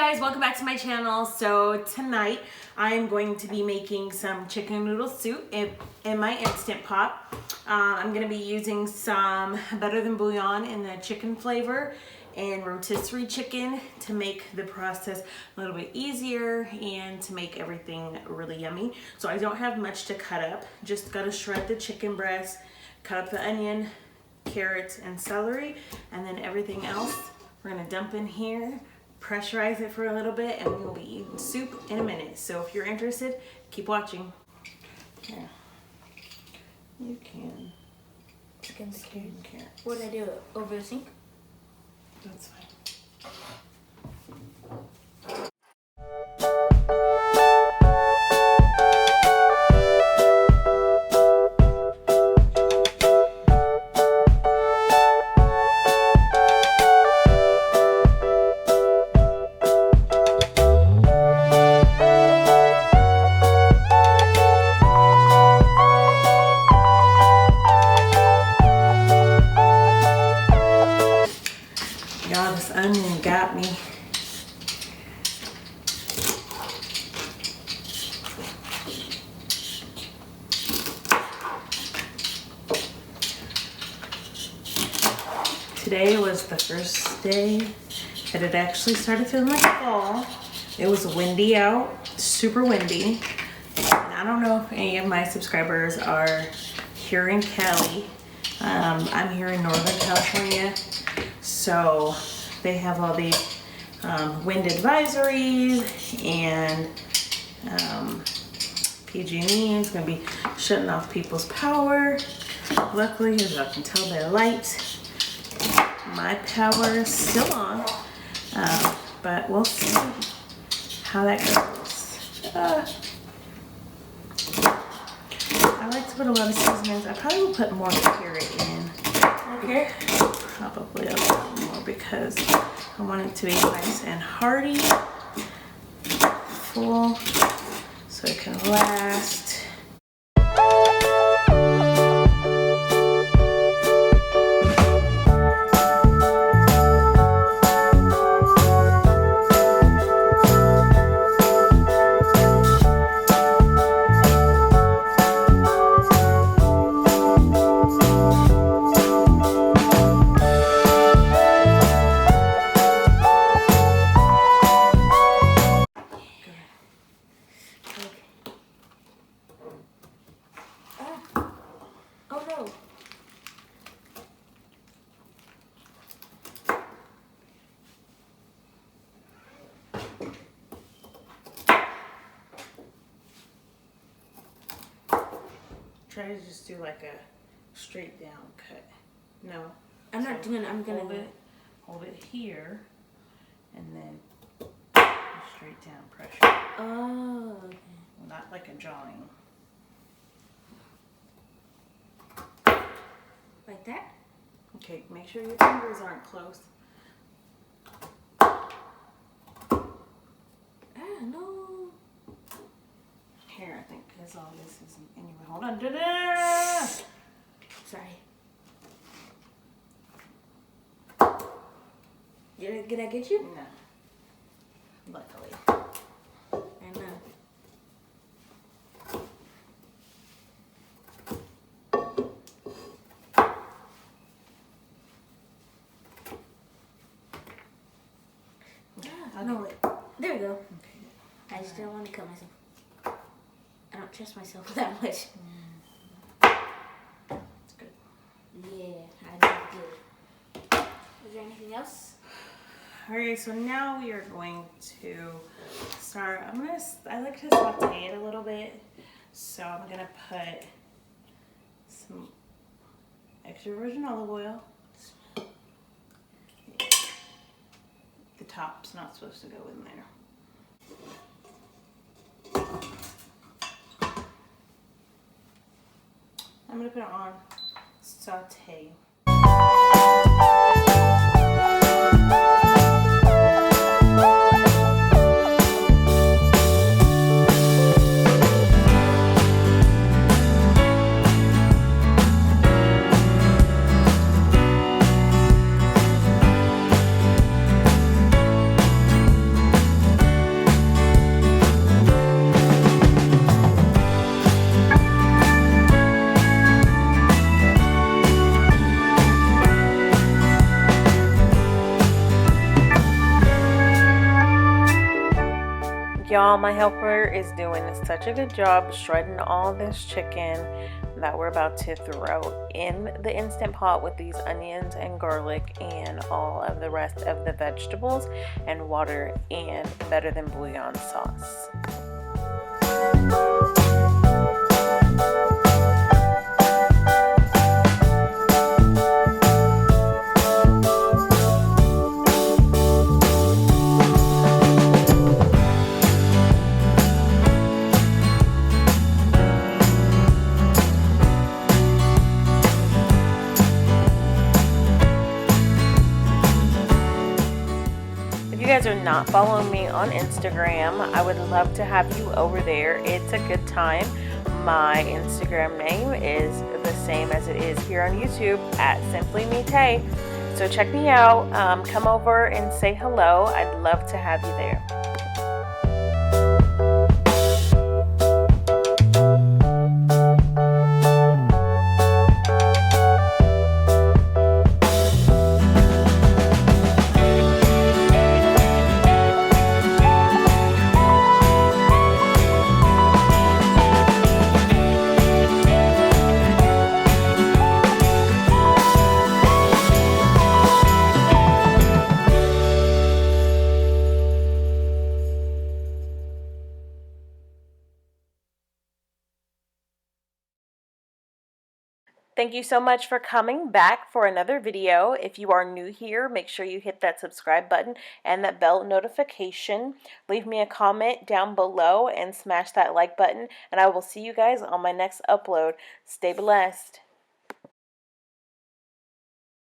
guys, welcome back to my channel. So tonight I am going to be making some chicken noodle soup in my Instant Pot. I'm going to be using some Better Than Bouillon in the chicken flavor and rotisserie chicken to make the process a little bit easier and to make everything really yummy. So I don't have much to cut up, just got to shred the chicken breast, cut up the onion, carrots, and celery, and then everything else we're going to dump in here. Pressurize it for a little bit and we'll be eating soup in a minute. So if you're interested, keep watching. Yeah. You can. Chicken carrot. What did I do? Over the sink? That's fine. Y'all, this onion got me. Today was the first day that it actually started feeling like fall. It was windy out, super windy. And I don't know if any of my subscribers are here in Cali. I'm here in Northern California. So they have all the wind advisories and PG&E is going to be shutting off people's power. Luckily, as y'all can tell by the light, my power is still on, but we'll see how that goes. I like to put a lot of seasonings. I probably will put more carrot in. Okay. Probably a lot more because I want it to be nice and hearty, full, so it can last. Try to just do like a straight down cut. No. I'm not doing it. I'm gonna hold it here and then straight down pressure. Oh, okay. Not like a drawing. Like that? Okay, make sure your fingers aren't close. No. Here, I think, because all this is anyway. Hold on. Da-da! Sorry. Did I get you? No. Luckily. I know. Okay. No, wait. There we go. Okay. I just don't want to cut myself. I don't trust myself that much. That's good. Yeah, I did good. Is there anything else? Alright, so now we are going to start. I like to saute it a little bit. So I'm gonna put some extra virgin olive oil. The top's not supposed to go in there. I'm gonna put it on saute. Y'all, my helper is doing such a good job shredding all this chicken that we're about to throw in the Instant Pot with these onions and garlic and all of the rest of the vegetables and water and better than bouillon sauce. If you guys are not following me on Instagram, I would love to have you over there. It's a good time. My Instagram name is the same as it is here on YouTube at Simply Me Tay. So check me out. Come over and say hello. I'd love to have you there. Thank you so much for coming back for another video. If you are new here, make sure you hit that subscribe button and that bell notification. Leave me a comment down below and smash that like button. And I will see you guys on my next upload. Stay blessed.